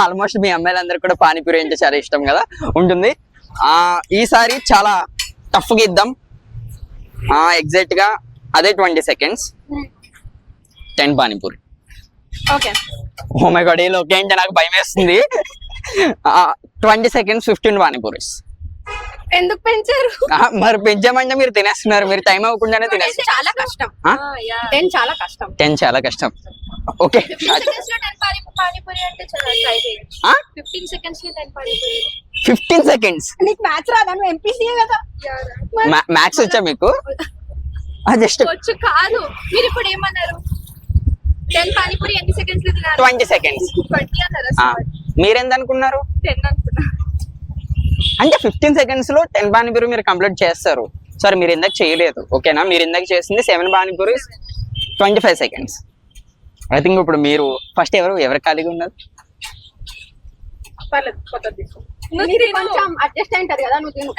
Almost మీ అమ్మాయిలందరూ కూడా పానీపూరి అంటే చాలా ఇష్టం కదా ఉంటుంది. ఈసారి చాలా టఫ్ గా ఇద్దాం. ఎగ్జాక్ట్ గా అదే 20 seconds 10 panipuri. Oh my god, ఏలో ఓకే అంటే నాకు భయం వేస్తుంది. 20 seconds 15 పానీపూరీస్. ఎందుకు పెంచారు? మరి పెంచామంటే మీరు తినేస్తున్నారు. మీరు టైం అవ్వకుండానే తినేస్తారు. చాలా కష్టం. 10 చాలా కష్టం. 10 చాలా కష్టం. Okay 15 seconds. నీకు మ్యాథ్స్ రాదా? నువ్వు ఎంపీసీయే కదా. మ్యాథ్స్ వచ్చా మీకు? జస్ట్ వచ్చు కాదు. మీరు ఇప్పుడు ఏమన్నారు? 10 పానీపూరి ఎన్ని సెకండ్స్ లో తినాలి? 20 seconds. 20 అన్నారా? మీరెంత అనుకున్నారు? 10 అనుకున్నా. అంటే 15 seconds లో 10 పానీపూరి మీరు కంప్లీట్ చేస్తారు. సారీ, మీరు ఇందాక చేయలేదు. ఓకేనా, మీరు ఇందాక చేసింది 7 పానీపూరి 25 seconds. ఐ థింక్ ఇప్పుడు మీరు ఫస్ట్ ఎవరు ఖాళీగా ఉన్నారు? కొంచెం అడ్జస్ట్ అయింటది కదా, నువ్వు తిను.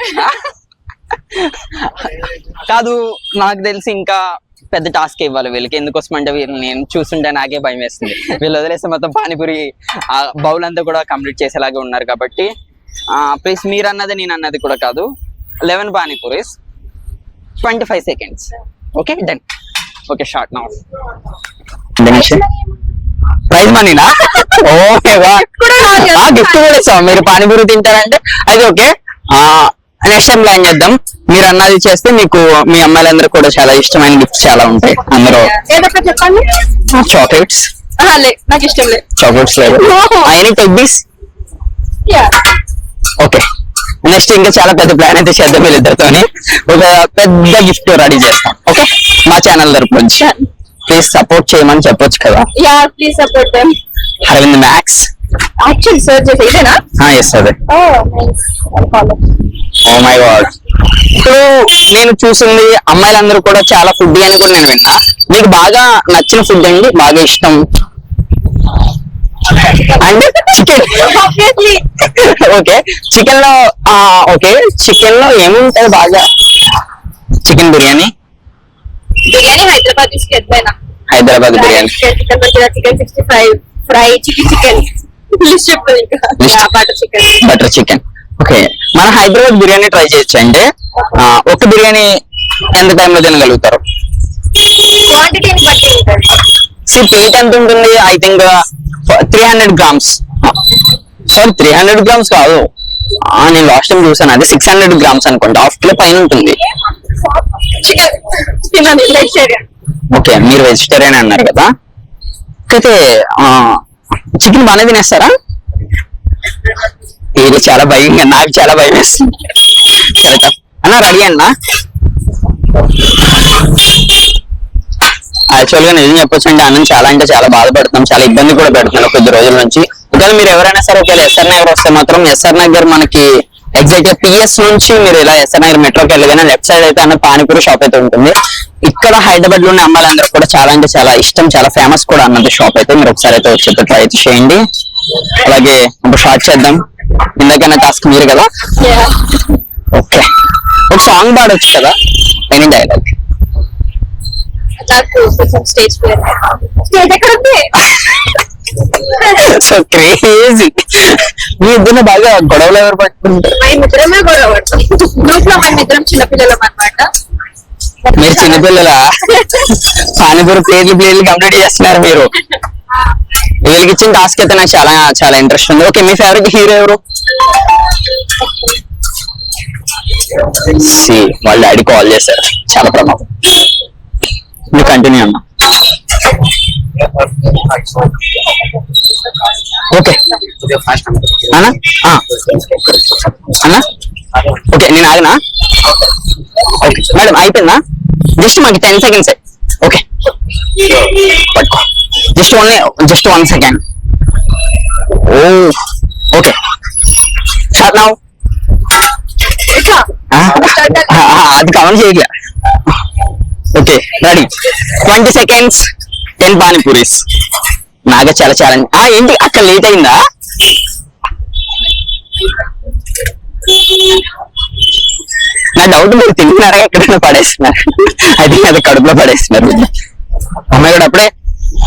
కాదు, నాకు తెలిసి ఇంకా పెద్ద టాస్క్ ఇవ్వాలి వీళ్ళకి. ఎందుకోసం అంటే వీళ్ళు నేను చూస్తుంటే నాకే భయం వేస్తుంది. వీళ్ళు వదిలేస్తే మొత్తం పానీపూరి బౌల్ అంతా కూడా కంప్లీట్ చేసేలాగా ఉన్నారు. కాబట్టి ప్లీజ్, మీరు అన్నది నేను అన్నది కూడా కాదు. 11 panipuris 25 seconds. Okay, done. Okay, short now. Prize మనీనా? ఓ గిఫ్ట్ కూడా ఇస్తాం. మీరు పానీపూరి తింటారంటే అది ఓకే. నెక్స్ట్ టైం ప్లాన్ చేద్దాం. మీరు అన్నది చేస్తే మీకు మీ అమ్మాయిలందరూ కూడా చాలా ఇష్టమైన గిఫ్ట్స్ చాలా ఉంటాయి. అందరూ చెప్పండి. చాక్లెట్స్. నాకు ఇష్టం లేదు చాక్లెట్స్. లేదు, I take this. Okay, next ఇంకా చాలా పెద్ద ప్లాన్ అయితే చేద్దాం. వీళ్ళిద్దరితో ఒక పెద్ద గిఫ్ట్ రెడీ చేస్తాం. ఓకే, మా ఛానల్ తరపు నుంచి ప్లీజ్ సపోర్ట్ చేయమని చెప్పొచ్చు కదా. Please support them. Arvind max actually search చేసి ఇదేనా? ఎస్ అదే. ఓ మై గాడ్, ఇప్పుడు నేను చూసింది అమ్మాయిలందరూ కూడా చాలా ఫుడ్ అని కూడా నేను విన్నా. మీకు బాగా నచ్చిన ఫుడ్ అండి, బాగా ఇష్టం? And chicken. ఓకే, చికెన్ లో ఓకే, చికెన్ లో ఏముంటది బాగా? చికెన్ బిర్యానీ, హైదరాబాద్ బిస్కెట్ పైన Hyderabad biryani, chicken manchurian, chicken 65 fry, chicken butter chicken. Okay, మన హైదరాబాద్ బిర్యానీ ట్రై చేయొచ్చు. అంటే ఒక బిర్యానీ ఎంత టైంలో తినగలుగుతారు? క్వాంటిటీని బట్టి ఉంటుంది. ప్లేట్ ఎంత ఉంటుంది? I think 300 grams. Sorry, 300 grams కాదు, నేను లాస్ట్ టైం చూసాను, అది 600 grams అనుకుంటా. హాఫ్ కిలో పైన ఉంటుంది. ఓకే, మీరు వెజిటేరియన్ అన్నారు కదా. అయితే చికెన్ బాగానే తినేస్తారా? ఇది చాలా భయంగా, నాకు చాలా భయం వేస్తుంది. అన్నా రెడీ అన్నా? యాక్చువల్ గా నిజం చెప్పొచ్చు అంటే అన్నం చాలా అంటే చాలా బాధపడుతున్నాం, చాలా ఇబ్బంది కూడా పెడుతున్నాను కొద్ది రోజుల నుంచి. ఒకవేళ మీరు ఎవరైనా సరే ఒకవేళ ఎస్ఆర్ నగర్ వస్తే మాత్రం ఎస్ఆర్ నగర్ మనకి ఎగ్జాక్ట్ గా పిఎస్ నుంచి మీరు ఇలా ఎస్ఆర్ నగర్ మెట్రోకి వెళ్ళగానే లెఫ్ట్ సైడ్ అయితే అన్న పానీపూరి షాప్ అయితే ఉంటుంది. ఇక్కడ హైదరాబాద్ లోని అమ్మాయిలందరూ కూడా చాలా అంటే చాలా ఇష్టం, చాలా ఫేమస్ కూడా అన్నది షాప్ అయితే. మీరు ఒకసారి అయితే వచ్చి ట్రై చేయండి. అలాగే ఇప్పుడు స్టార్ట్ చేద్దాం. ఇందాకైనా టాస్క్ మీరు కదా. ఓకే, ఒక సాంగ్ పాడొచ్చు కదా, ఎనీ డైలాగ్. స్టేజ్ ఎక్కడ ఉంది? So crazy. మీ ఇద్దరు బాగా గొడవలు ఎవరు పట్టుకుంటారు? మిత్రమే గొడవ గ్రూప్ లో మిత్రం చిన్నపిల్లలం అనమాట. మీరు చిన్నపిల్లల పానీపూరి ప్లేట్లు కంప్లీట్ చేస్తున్నారు మీరు. వీళ్ళకి ఇచ్చిన టాస్క్ అయితే నాకు చాలా చాలా ఇంట్రెస్ట్ ఉంది. ఓకే, మీ ఫేవరెట్ హీరో ఎవరు? వాళ్ళ డాడీ కాల్ చేశారు, చాలా ప్రమాదం. మీరు కంటిన్యూ అన్నా. ఓకే అన్నా, అన్నా ఓకే, నేను ఆగనా? ఓకే మేడం, అయిపోయిందా? జస్ట్ మాకు 10 seconds. ఓకే, పట్టుకో. Just 1 second. ఓ ఓకే, స్టార్ట్ నౌ. అది కౌంట్ చేయట్లే. Okay, ready. 20 seconds 10 pani puris. Naga చాలా ఛాలెంజ్. ఏంటి అక్కడ లేట్ అయిందా? నా డౌట్, మీరు తింటున్నారా ఎక్కడైనా పడేస్తున్నారు? అది అది కడుపులో పడేస్తున్నారు. అమ్మాయి కూడా అప్పుడే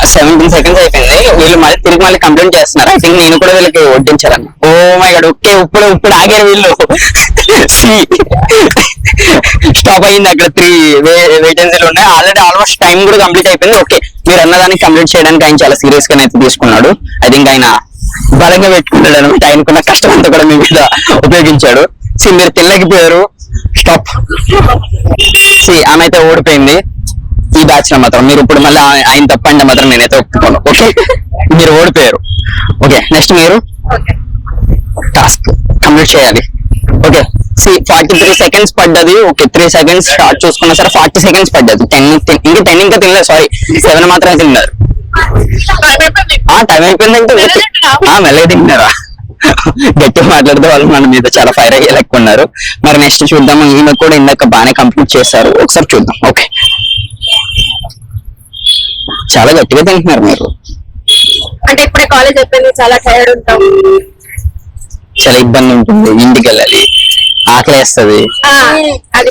17 సెకండ్స్ అయిపోయింది. వీళ్ళు మళ్ళీ తిరిగి మళ్ళీ కంప్లైంట్ చేస్తున్నారు. ఐ థింక్ నేను కూడా వీళ్ళకి వడ్డించాలని. ఓ మై గాడ్, ఓకే ఇప్పుడు ఆగారు వీళ్ళు. స్టాప్ అయ్యింది అక్కడ. 3 వేకెన్సీలు ఉన్నాయి. ఆల్రెడీ ఆల్మోస్ట్ టైం కూడా కంప్లీట్ అయిపోయింది. ఓకే, మీరు అన్నదాన్ని కంప్లీట్ చేయడానికి ఆయన చాలా సీరియస్ గా అయితే తీసుకున్నాడు. ఐ థింక్ ఆయన బలంగా పెట్టుకున్నాడు అనమాట. ఆయనకున్న కష్టం అంతా కూడా మీ మీద ఉపయోగించాడు. మీరు తినలేకపోయారు. స్టాప్. ఆమె అయితే ఓడిపోయింది ఈ బ్యాచ్ లో మాత్రం. మీరు ఇప్పుడు మళ్ళీ ఆయన తప్పంటే మాత్రం నేనైతే ఒప్పుకోను. ఓకే, మీరు ఓడిపోయారు. ఓకే, నెక్స్ట్ మీరు టాస్క్ కంప్లీట్ చేయాలి. ఓకే, 43 సెకండ్స్ పడ్డది. ఓకే, 3 సెకండ్స్ స్టార్ట్ చూసుకున్నా సరే 40 సెకండ్స్ పడ్డది. 10 ఇంకా తినలేదు. సారీ, 7 మాత్రమే తిన్నారు. టైం అయిపోయిందంటే మెల్లగా తింటున్నారా? గట్టిగా మాట్లాడితే వాళ్ళు మన మీద చాలా ఫైర్ అయ్యే లెక్క ఉన్నారు. మరి నెక్స్ట్ చూద్దాం. ఈయన కూడా ఇందాక బాగానే కంప్లీట్ చేశారు. ఒకసారి చూద్దాం. ఓకే, చాలా గట్టిగా తింటున్నారు మీరు. అంటే ఇప్పుడే కాలేజ్ అయిపోయింది, చాలా టైర్డ్ ఉంటాం. చాలా ఇబ్బంది ఉంటుంది. ఇంటికి వెళ్ళాలి, ఆకలి వేస్తుంది. అది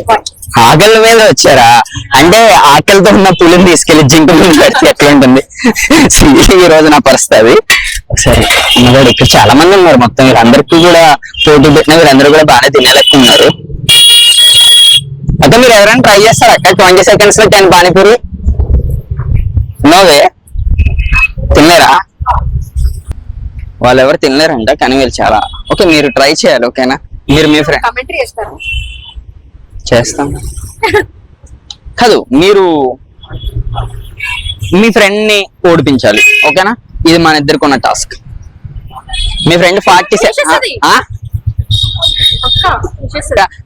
ఆకలి మీద వచ్చారా అంటే ఆకలితో ఉన్న పులిని తీసుకెళ్లి జింక మీద పెడితే ఎట్లా ఉంటుంది? ఈ రోజు నా పరిస్థితి. సరే, అన్నగాడు ఇక్కడ చాలా మంది ఉన్నారు. మొత్తం వీళ్ళందరికీ కూడా పోటీ పెట్టిన వీళ్ళందరూ కూడా బాగానే తినేలెక్కున్నారు. అయితే మీరు ఎవరైనా ట్రై చేస్తారు అక్కడ 20 సెకండ్స్ లో 10 పానీపూరి? నోవే, తినలేరా? వాళ్ళు ఎవరు తినలేరంట, కానీ వీళ్ళు చాలా. ఓకే, మీరు ట్రై చేయాలి. ఓకేనా? మీరు మీ ఫ్రెండ్ కామెంటరీ చేస్తారు. చేస్తాం కాదు, మీరు మీ ఫ్రెండ్ ని ఓడిపించాలి. ఓకేనా? ఇది మన ఇద్దరికి ఉన్న టాస్క్. మీ ఫ్రెండ్ 40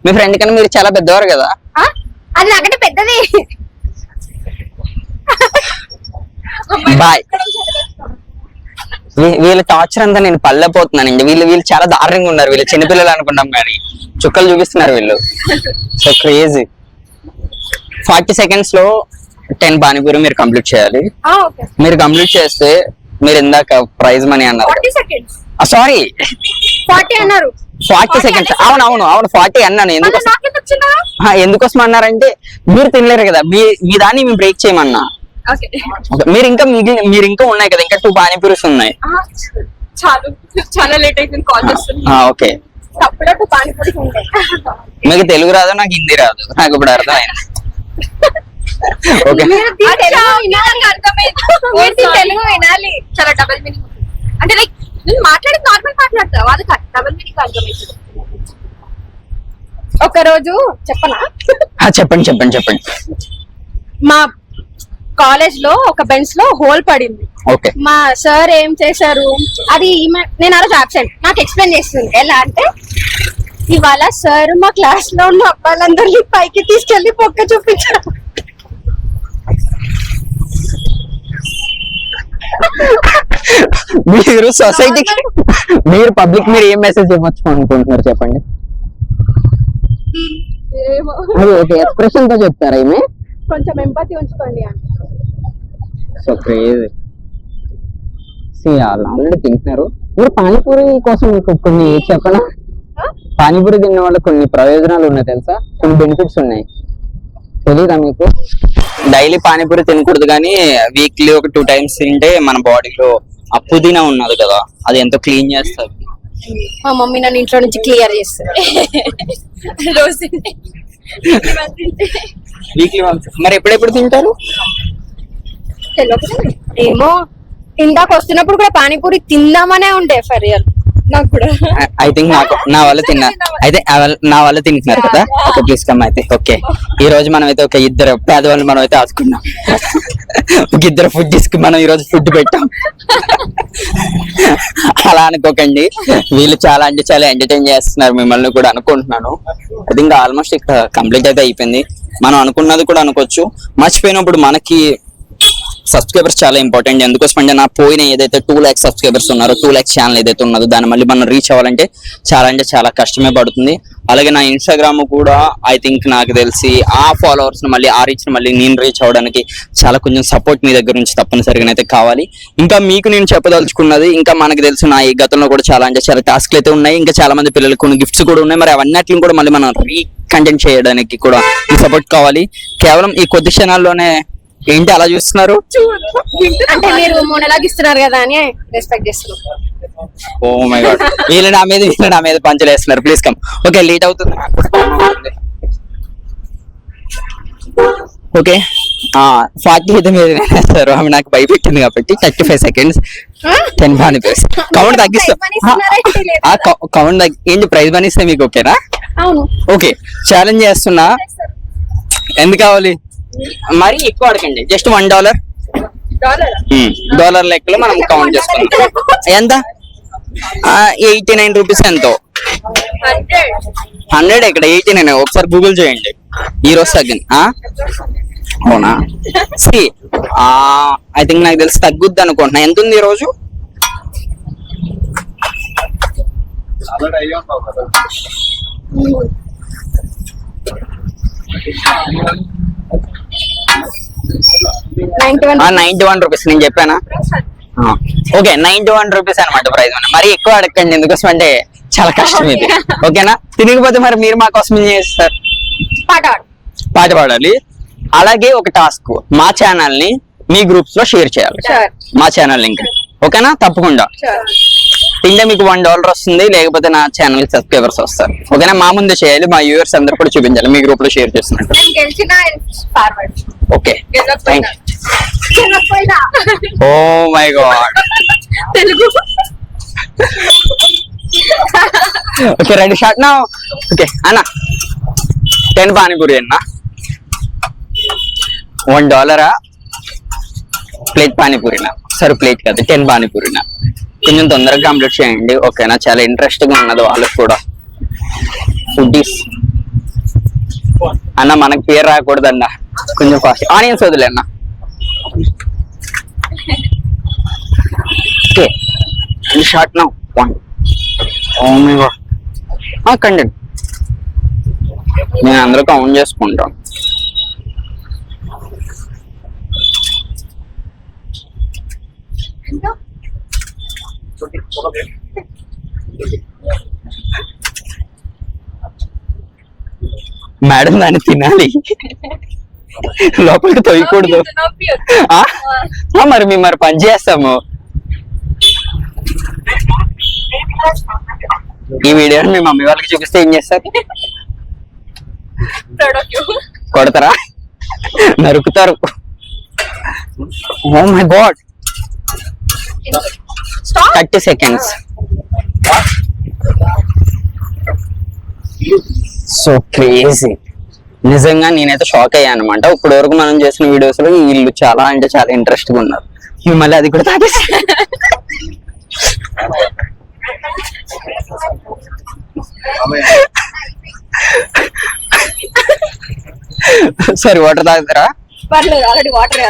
మీ ఫ్రెండ్ కన్నా మీరు చాలా పెద్దవారు కదా. అది నాకంటే పెద్దది. బాయ్. వీళ్ళ టార్చర్ అంతా నేను పల్లెపోతున్నానండి. వీళ్ళు చాలా దారుణంగా ఉన్నారు. వీళ్ళు చిన్నపిల్లలు అనుకుంటాం కానీ చుక్కలు చూపిస్తున్నారు వీళ్ళు. So crazy. 40 సెకండ్స్ లో 10 పానీపూరి మీరు కంప్లీట్ చేయాలి. మీరు కంప్లీట్ చేస్తే మీరు ఇందాక ప్రైజ్ మనీ అన్నారు. సారీ, 40 అన్నారు. 40 సెకండ్స్. అవును 40 అన్నాను. ఎందుకోసం అన్నారంటే మీరు తినలేరు కదా, మీ దాన్ని మేము బ్రేక్ చేయమన్నా. మీరు ఇంకా ఉన్నాయి కదా, ఇంకా 2 పానీపూరీస్ ఉన్నాయి. చాలా లేట్ అయిపోయింది కాల్ చేస్తుంది. ఓకే, మీకు తెలుగు రాదు, నాకు హిందీ రాదు. నాకు ఇప్పుడు అర్థమైంది. ఓకే, తెలుగు వినాలి. చాలా డబల్ మీనింగ్ అంటే లైక్ నేను మాట్లాడేది నార్మల్ మాట్లాడతావు, అది డబల్ మీనింగ్ అర్థమవుతుంది. ఒక రోజు చెప్పనా? చెప్పండి. మా కాలేజ్ లో ఒక బెంచ్ లో హోల్ పడింది. ఓకే, మా సార్ ఏం చేశారు, అది నేను ఆ రోజు అబ్సెంట్, నాకు ఎక్స్ప్లెయిన్ చేస్తుంది. ఎలా అంటే, ఇవాళ సార్ మా క్లాస్ లో ఉన్న అబ్బాయిలందరినీ పైకి తీసుకెళ్లి పొక్క చూపించారు. మీరు సొసైటీకి, మీరు పబ్లిక్ మీరు ఏం మెసేజ్ ఇవ్వచ్చు అనుకుంటున్నారు చెప్పండి. అది ఒక ఎక్స్ప్రెషన్ తో చెప్తారా? ఏమే కొంచెం ఎంపతి ఉంచుకోండి అని. So crazy. ఆల్రెడీ తింటున్నారు. మీరు పానీపూరి కోసం మీకు కొన్ని చెప్పనా? పానీపూరి తిన్న వల్ల కొన్ని ప్రయోజనాలు ఉన్నాయి తెలుసా? కొన్ని బెనిఫిట్స్ ఉన్నాయి, తెలీదా మీకు? డైలీ పానీపూరి తినకూడదు, కానీ వీక్లీ ఒక 2 times తింటే మన బాడీలో ఆ పుదీనా ఉన్నది కదా, అది ఎంతో క్లీన్ చేస్తుంది. మా మమ్మీ నన్ను ఇంట్లో నుంచి క్లియర్ చేస్తుంది రోజు. Weekly once. మరి ఎప్పుడెప్పుడు తింటారు? ఏమో, ఇందాక వస్తున్నప్పుడు కూడా పానీపూరి తిందామనే ఉండే ఫర్ రియల్ నాకు కూడా. ఐ థింక్ నా వల్ల తిన్నా, అయితే నా వల్ల తింటున్నారు కదా. Okay, please come. అయితే ఓకే, ఈ రోజు మనం అయితే ఒక ఇద్దరు పేదవాళ్ళు మనం అయితే ఆదుకున్నాం. ఒక ఇద్దరు ఫుడ్ తీసుకుని మనం ఈ రోజు ఫుడ్ పెట్టాం. అలా అనుకోకండి, వీళ్ళు చాలా అంటే చాలా ఎంటర్టైన్ చేస్తున్నారు మిమ్మల్ని కూడా అనుకుంటున్నాను. ఐ థింక్ ఆల్మోస్ట్ ఇక్కడ కంప్లీట్ అయితే అయిపోయింది. మనం అనుకున్నది కూడా అనుకోవచ్చు. మర్చిపోయినప్పుడు మనకి సబ్స్క్రైబర్స్ చాలా ఇంపార్టెంట్. ఎందుకోసం అంటే నా పోయిన ఏదైతే 2 lakhs సబ్స్క్రైబర్స్ ఉన్నారో, 2 lakhs ఛానల్ ఏదైతే ఉన్నదో దాన్ని మళ్ళీ మనం రీచ్ అవ్వాలంటే చాలా అంటే చాలా కష్టమే పడుతుంది. అలాగే నా ఇన్స్టాగ్రామ్ కూడా ఐ థింక్ నాకు తెలిసి ఆ ఫాలోవర్స్ ని మళ్ళీ ఆ రీచ్ ని మళ్ళీ నేను రీచ్ అవ్వడానికి చాలా కొంచెం సపోర్ట్ మీ దగ్గర నుంచి తప్పనిసరిగా అయితే కావాలి. ఇంకా మీకు నేను చెప్పదలుచుకున్నది, ఇంకా మనకు తెలుసు నా ఈ గతంలో కూడా చాలా అంటే చాలా టాస్క్లు అయితే ఉన్నాయి. ఇంకా చాలా మంది పిల్లలకు కొన్ని గిఫ్ట్స్ కూడా ఉన్నాయి. మరి అవన్నిటిని కూడా మళ్ళీ మనం కంటెంట్ చేయడానికి కూడా ఈ సపోర్ట్ కావాలి. కేవలం ఈ కొద్ది క్షణాల్లోనే ఏంటి అలా చూస్తున్నారు? అంటే మీరు మోనలాగా ఇస్తున్నారు కదా అని రెస్పెక్ట్ చేస్తున్నాం. ఓ మై గాడ్, వీళ్ళు నా మీద పంచలు వేస్తున్నారు. Please come. ఓకే, లేట్ అవుతుంది. ఓకే 40 అయితే మీరు వేస్తారు. ఆమె నాకు భయపెట్టింది కాబట్టి 35 seconds 10 పానీపూరీస్. కౌంట్ తగ్గిస్తాం. కౌంట్ ఏంటి ప్రైజ్ మనీ ఇస్తే మీకు ఓకేనా? అవును. ఓకే, ఛాలెంజ్ చేస్తున్నా. ఎంత కావాలి? మరి ఎక్కువ అడగండి. జస్ట్ $1 డాలర్ లెక్కలో మనం కౌంట్ చేసుకుందాం. ఎంత? 89 రూపీస్. ఎంతో 100 ఇక్కడ 89. ఒకసారి గూగుల్ చేయండి. ఈ రోజు తగ్గింది. అవునా? సి ఐ థింక్ నాకు తెలిసి తగ్గుద్ది అనుకుంటున్నా. ఎంత ఉంది ఈ రోజు? $91 రూపీస్. నేను చెప్పానా? ఓకే, 91 రూపీస్ అనమాట ప్రైస్. మరి ఎక్కువ అడగండి, ఎందుకోసం అంటే చాలా కష్టం ఇది. ఓకేనా? తిరిగిపోతే మరి మీరు మా కోసం ఏం చేస్తారు? పాట పాడాలి. అలాగే ఒక టాస్క్, మా ఛానల్ ని మీ గ్రూప్స్ లో షేర్ చేయాలి. మా ఛానల్ లింక్. ఓకేనా? తప్పకుండా. తింటే మీకు $1 వస్తుంది, లేకపోతే నా ఛానల్ కి సబ్స్క్రైబర్స్ వస్తారు. ఓకేనా? మా ముందే చేయాలి, మా వ్యూవర్స్ అందరు కూడా చూపించాలి మీ గ్రూప్ లో షేర్ చేస్తున్నట్టు. Okay, oh my god. Telugu. Okay, ready shot నా. ఓకే అన్న, 10 పానీపూరి అన్న. $1 ప్లేట్ పానీపూరినా? సరే, ప్లేట్ కాదు, 10 పానీపూరినా. కొంచెం తొందరగా కంప్లీట్ చేయండి. ఓకేనా? చాలా ఇంట్రెస్ట్ గా ఉన్నది వాళ్ళకి కూడా. ఫుడ్డీస్ అన్న, మనకు పేరు రాకూడదన్న, కొంచెం ఫాస్ట్. ఆనియన్స్ వదిలే అన్న. Okay, short now. 1. Oh my god. Content నేను అందరూ కౌంట్ చేసుకుంటాను. మేడం దాన్ని తినాలి, లోపలికి తొయ్యకూడదు. మరి మేము పని చేస్తాము. ఈ వీడియోని మీ మమ్మీ వాళ్ళకి చూపిస్తే ఏం చేస్తారు? కొడతారా? నరుకుతారు. Oh my god. 30 seconds. So crazy. నిజంగా నేనైతే షాక్ అయ్యాను అనమాట. ఇప్పటి వరకు మనం చేసిన వీడియోస్ లో వీళ్ళు చాలా అంటే చాలా ఇంట్రెస్ట్ గా ఉన్నారు. మళ్ళీ అది కూడా తాగేసి. సరే, వాటర్ తాగుతారా? పర్లేదు, already water.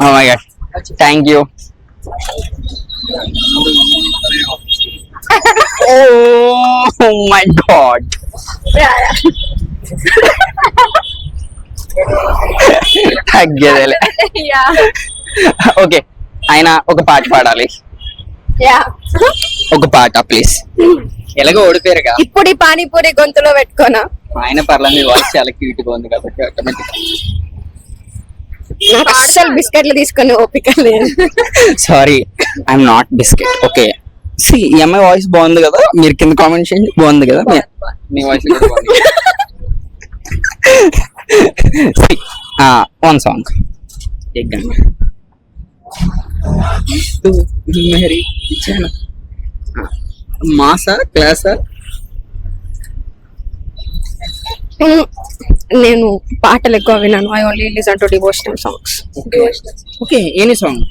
Oh my god. Thank you. Oh my god. తగ్గేదేలే. ఓకే, ఆయన ఒక పాట పాడాలి. ఒక పాట ప్లీజ్. ఎలాగో ఓడిపోయారుగా. ఇప్పుడు ఈ పానీపూరి గొంతులో పెట్టుకోనా? ఆయన పర్లేదు, వాయిస్ చాలా క్యూట్ గా ఉంది కాబట్టి ఆటోమేటిక్. నాకు అస్సలు బిస్కెట్లు తీసుకొని ఓపిక లేదు. Sorry, I'm not biscuit. Okay, see ఈ అమ్మాయి వాయిస్ బాగుంది కదా, మీరు కింద కామెంట్ చేయండి. బాగుంది కదా మీ వాయిస్? One song. మాసా క్లాసా? నేను పాటలు ఎక్కువ విన్నాను. I only listen to devotional songs. Okay, any song.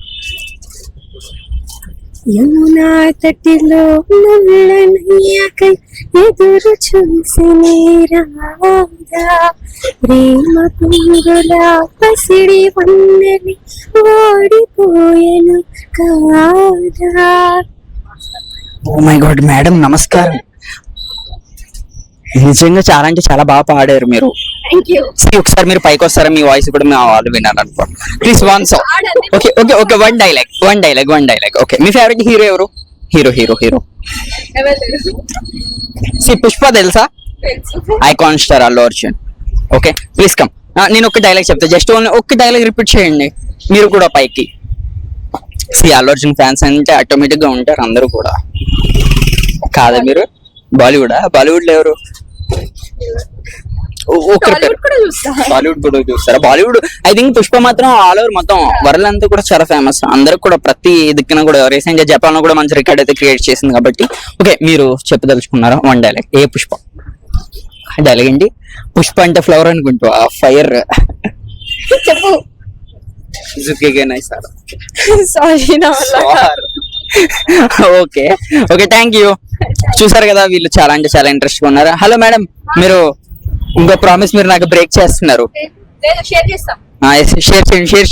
Yamuna తటిలో నల్లనయ్యాకై ఎదురు చూసినే రాధా, ప్రేమ పుంగుల పసిడి వన్నెలి ఓడిపోయెను కాదా. ఓ మై గాడ్ మేడం, నమస్కారం. నిజంగా చాలా అంటే చాలా బాగా పాడారు మీరు. ఒకసారి మీరు పైకి వస్తారా? మీ వాయిస్ కూడా మా వాళ్ళు వినాలనుకో. Please one song. Okay okay okay, one dialogue. Okay, మీ ఫేవరెట్ హీరో ఎవరు? హీరో సి పుష్ప తెలుసా? Icon star Allu Arjun. Okay, please come. నేను ఒక డైలాగ్ చెప్తా, జస్ట్ ఓన్లీ ఒక్క డైలాగ్ రిపీట్ చేయండి మీరు కూడా పైకి. అల్లు అర్జున్ ఫ్యాన్స్ అంటే ఆటోమేటిక్ గా ఉంటారు అందరూ కూడా. కాదా మీరు బాలీవుడ్ లో ఎవరు బాలీవుడ్ కూడా చూస్తారా? బాలీవుడ్ ఐ థింక్ పుష్ప మాత్రం ఆల్ ఓవర్ మొత్తం వరల్డ్ అంతా కూడా చాలా ఫేమస్, అందరికి కూడా ప్రతి దిక్కున కూడా. రీసెంట్ గా జపాన్ లో కూడా మంచి రికార్డ్ అయితే క్రియేట్ చేసింది కాబట్టి. ఓకే, మీరు చెప్పదలుచుకున్నారా వన్ డైలాగ్? ఏ పుష్ప డైలాగ్ ఏంటి? పుష్ప అంటే ఫ్లవర్ అనుకుంటా, ఫైర్ చెప్పు. Sorry okay thank you. చూసారు కదా, వీళ్ళు చాలా అంటే చాలా ఇంట్రెస్ట్ గా ఉన్నారు. హలో మేడం, మీరు ఇంకో ప్రామిస్ మీరు నాకు బ్రేక్ చేస్తున్నారు. షేర్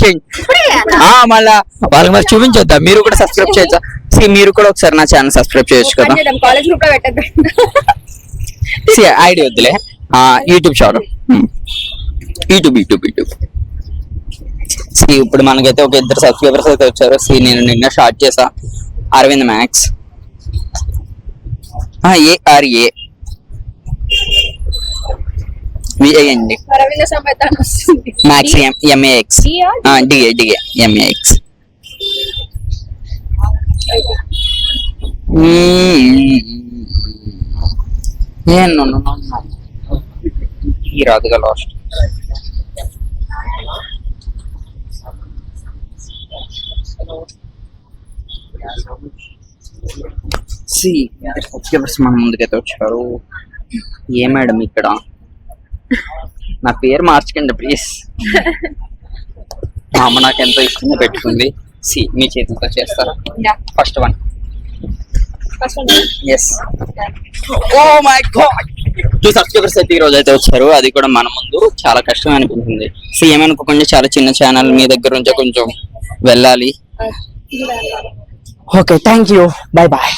చేయండి. మళ్ళా వాళ్ళకి మరి చూపించొద్దా? మీరు కూడా సబ్స్క్రైబ్ చేయొచ్చా? మీరు కూడా ఒకసారి నా ఛానల్ సబ్స్క్రైబ్ చేయొచ్చు కదా. కాలేజ్ గ్రూప్ లో పెట్టద్దు. ఐడి వద్దులే, యూట్యూబ్ ఛానల్ యూట్యూబ్. ఇప్పుడు మనకైతే ఒక 2 సబ్స్క్రైబర్స్ అయితే వచ్చారు. నేను నిన్న స్టార్ట్ చేసా, అరవింద్ మ్యాక్స్ ARA అండి, మ్యాక్స్ MAX DA MAX. ఈ రాదుగా లాస్ట్. సబ్స్క్రైబర్స్ మన ముందుకైతే వచ్చారు. ఏ మేడం ఇక్కడ నా పేరు మార్చకండి ప్లీజ్. మా అమ్మ నాకు ఎంతో ఇష్టంగా పెట్టుకుంది. మీ చేతితో చేస్తారా? First one. Yes. Oh my god, 2 subscribers అయితే ఈ రోజు అయితే వచ్చారు. అది కూడా మన ముందు. చాలా కష్టం అనిపించింది. ఏమనుకోకుండా చాలా చిన్న ఛానల్ మీ దగ్గర నుంచి కొంచెం వెళ్ళాలి. Okay thank you, bye bye.